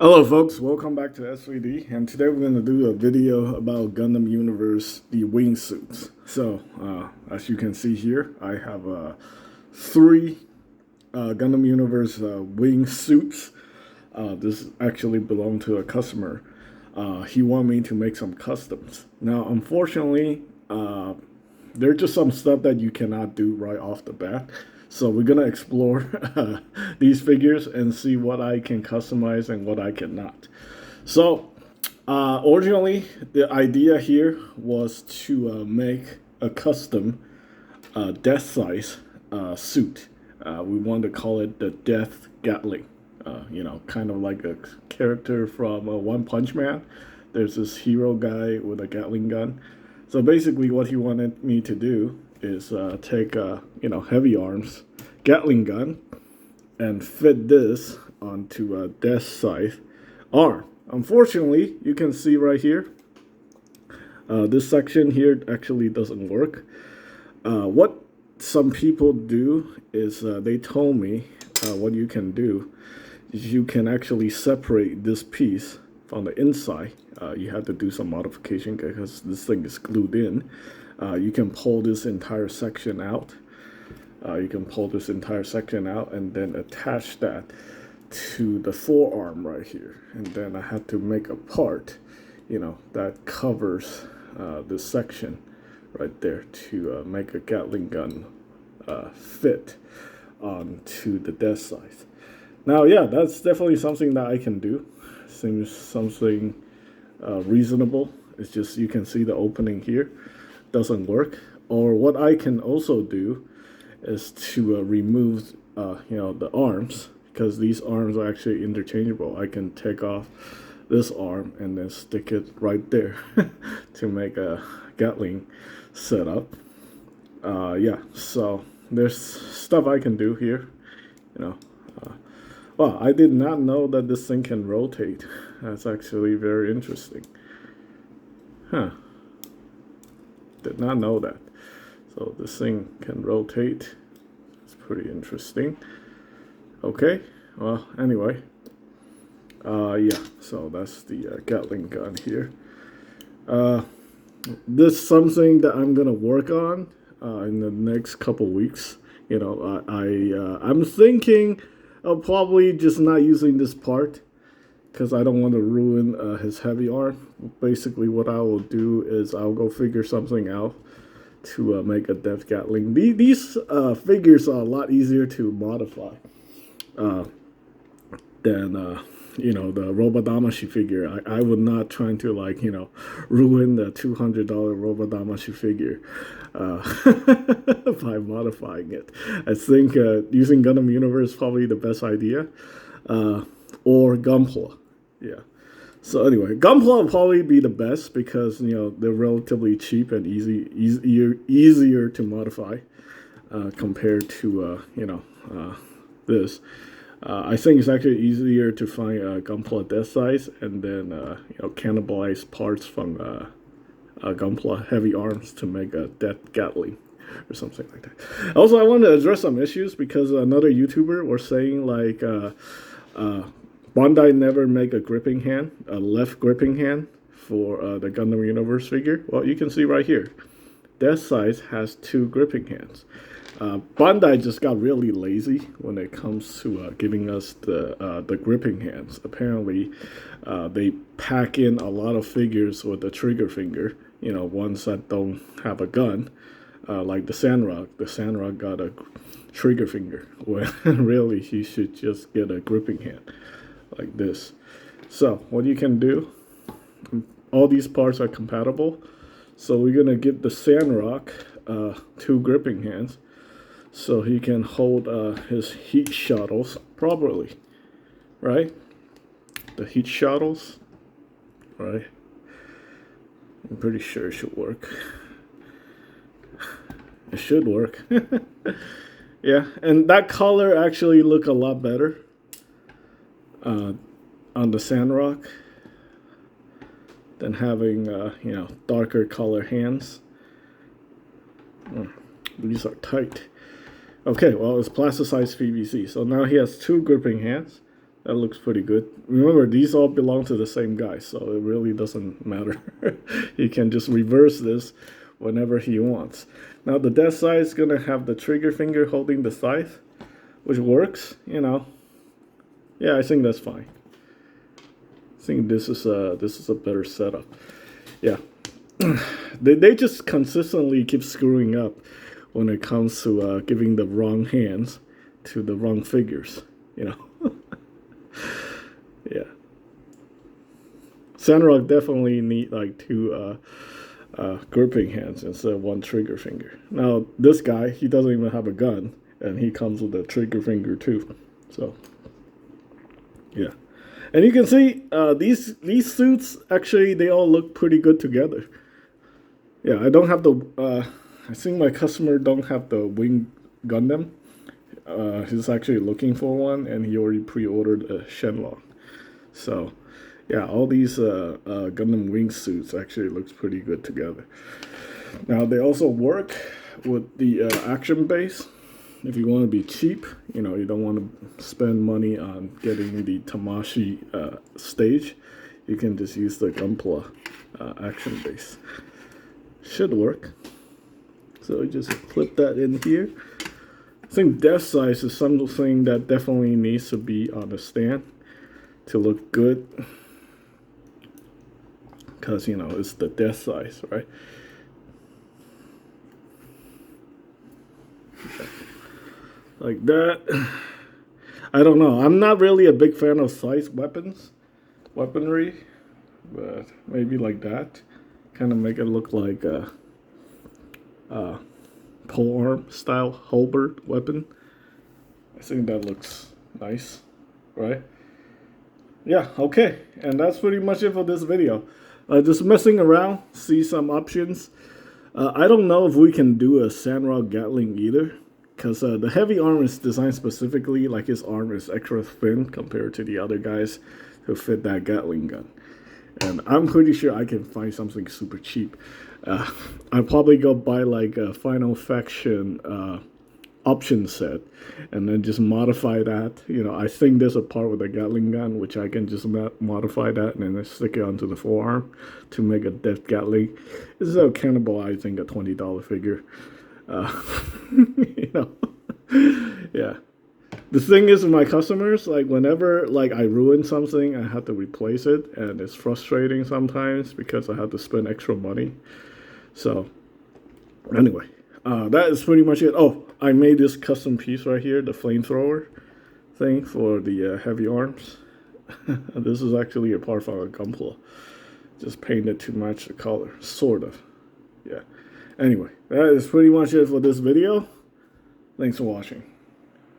Hello folks, welcome back to S3D, and today we're going to do a video about Gundam Universe, the wingsuits. So, as you can see here, I have three Gundam Universe wingsuits. This actually belonged to a customer. He wanted me to make some customs. Now, unfortunately, there's just some stuff that you cannot do right off the bat. So we're gonna explore these figures and see what I can customize and what I cannot. So originally, the idea here was to make a custom Deathscythe suit. We wanted to call it the Deathgatling. Kind of like a character from One Punch Man. There's this hero guy with a Gatling gun. So basically, what he wanted me to do is take Heavy Arms Gatling gun and fit this onto a Deathscythe arm. Unfortunately, you can see right here, this section here actually doesn't work. What some people do is they told me what you can do is you can actually separate this piece from the inside. You have to do some modification because this thing is glued in. You can pull this entire section out. And then attach that to the forearm right here. And then I had to make a part, that covers this section right there to make a Gatling gun fit onto the Deathscythe. Now, yeah, that's definitely something that I can do. Seems something reasonable. It's just you can see the opening here doesn't work. Or what I can also do is to remove the arms, because these arms are actually interchangeable. I can take off this arm and then stick it right there to make a Gatling setup. So there's stuff I can do here. Well, I did not know that this thing can rotate. That's actually very interesting. Did not know that. So this thing can rotate. It's pretty interesting. Okay. Well, anyway. So that's the Gatling gun here. This is something that I'm gonna work on in the next couple weeks. I'm thinking of probably just not using this part because I don't want to ruin his heavy arm. Basically, what I will do is I'll go figure something out to make a Deathgatling. These figures are a lot easier to modify than the Robodamashi figure. I would not try to ruin the $200 Robodamashi figure by modifying it. I think using Gundam Universe is probably the best idea, or Gunpla. Yeah. So anyway, Gunpla will probably be the best because they're relatively cheap and easier to modify compared to this. I think it's actually easier to find Gunpla Deathscythe and then cannibalize parts from Gunpla Heavy Arms to make a Deathgatling or something like that. Also, I wanted to address some issues because another YouTuber was saying Bandai never make a gripping hand, a left gripping hand for the Gundam Universe figure. Well, you can see right here, Deathscythe has two gripping hands. Bandai just got really lazy when it comes to giving us the gripping hands. Apparently, they pack in a lot of figures with a trigger finger. Ones that don't have a gun, like the Sandrock. The Sandrock got a trigger finger when really he should just get a gripping hand like this. So what you can do, all these parts are compatible. So we're gonna give the Sandrock two gripping hands, so he can hold his heat shuttles properly, right? The heat shuttles, right? I'm pretty sure it should work. It should work. Yeah, and that color actually look a lot better on the Sandrock than having darker color hands. These are tight. Okay, well, it's plasticized PVC. So now he has two gripping hands. That looks pretty good. Remember, these all belong to the same guy, so it really doesn't matter. He can just reverse this whenever he wants. Now, the Deathscythe is going to have the trigger finger holding the scythe, which works, you know. Yeah, I think that's fine. I think this is a better setup. Yeah. They just consistently keep screwing up when it comes to giving the wrong hands to the wrong figures, you know. Yeah. Sandrock definitely need like two gripping hands instead of one trigger finger. Now this guy, he doesn't even have a gun, and he comes with a trigger finger too. So yeah, and you can see these suits actually they all look pretty good together. Yeah, I don't have the. I think my customer don't have the wing Gundam. He's actually looking for one, and he already pre-ordered a Shenlong. So, yeah, all these Gundam wing suits actually looks pretty good together. Now, they also work with the action base. If you want to be cheap, you know, you don't want to spend money on getting the Tamashi stage, you can just use the Gunpla action base. Should work. So you just flip that in here. I think Deathscythe is something that definitely needs to be on the stand to look good, because you know it's the Deathscythe, right? Like that. I don't know. I'm not really a big fan of scythe weaponry, but maybe like that, kind of make it look like a polearm style halberd weapon. I think that looks nice, right? Yeah, okay, and that's pretty much it for this video. Just messing around, see some options. I don't know if we can do a Sandrock Gatling either, because the heavy arm is designed specifically, like his arm is extra thin compared to the other guys who fit that Gatling gun. And I'm pretty sure I can find something super cheap. I'll probably go buy like a Final Faction option set and then just modify that. You know, I think there's a part with a Gatling gun which I can just modify that and then stick it onto the forearm to make a Deathgatling. This is cannibalizing a $20 figure. You know, yeah. The thing is with my customers, like whenever like I ruin something, I have to replace it, and it's frustrating sometimes because I have to spend extra money. So anyway, that is pretty much it. Oh, I made this custom piece right here, the flamethrower thing for the heavy arms. This is actually a part from a Gunpla. Just painted to match the color, sort of. Yeah. Anyway, that is pretty much it for this video. Thanks for watching.